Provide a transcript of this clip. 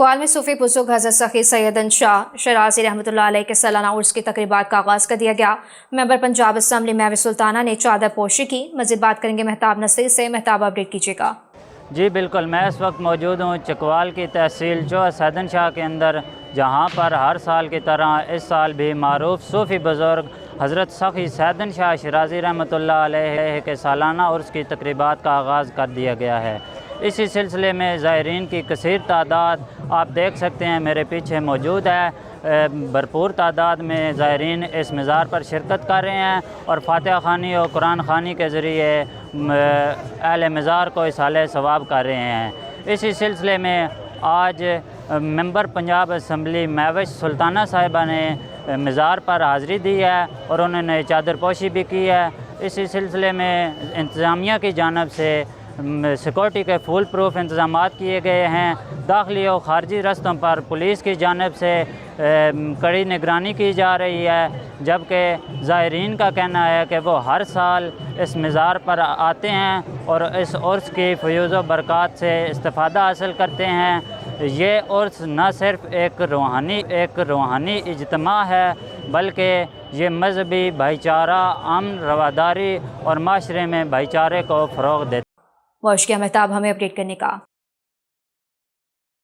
चकवाल में सूफी बुजुर्ग हज़रत सखी सैयदन शाह शराजी रहमतुल्लाह अलैह के सालाना उर्स की तकरीबात का आगाज़ कर दिया गया। मेंबर पंजाब असम्बली महवी सुल्ताना ने चादर पोशी की। मज़ीद बात करेंगे महताब नसीर से। महताब, अपडेट कीजिएगा। जी बिल्कुल, मैं इस वक्त मौजूद हूँ चकवाल की तहसील जो सैयदन शाह के अंदर, जहाँ पर हर साल की तरह इस साल भी मारूफ सूफ़ी बुज़ुर्ग हज़रत सखी सैयदन शाह शराजी रहमतुल्लाह अलैह के सालाना उर्स की तकरीबात का आगाज़ कर दिया गया है। इसी सिलसिले में ज़ायरीन की कसीर तादाद आप देख सकते हैं, मेरे पीछे मौजूद है। भरपूर तादाद में ज़ायरीन इस मज़ार पर शिरकत कर रहे हैं और फातिहा ख़ानी और कुरान ख़ानी के ज़रिए अहले मज़ार को इसाले सवाब कर रहे हैं। इसी सिलसिले में आज मेंबर पंजाब असम्बली महवी सुल्ताना साहिबा ने मज़ार पर हाज़री दी है और उन्होंने चादर पोशी भी की है। इसी सिलसिले में इंतज़ामिया की जानिब से सिक्योरिटी के फुल प्रूफ इंतज़ाम किए गए हैं। दाखिली और ख़ारजी रस्तों पर पुलिस की जानिब से कड़ी निगरानी की जा रही है, जबकि ज़ायरीन का कहना है कि वो हर साल इस मज़ार पर आते हैं और इस उर्स की फ़यूज़ व बरक़ात से इस्तिफ़ादा हासिल करते हैं। ये उर्स न सिर्फ़ एक रूहानी इज्तिमा है, बल्कि ये मजहबी भाईचारा, अमन, रवादारी और माशरे में भाईचारे को फ़रोग़ देता है। बहुत शुक्रिया महताब हमें अपडेट करने का।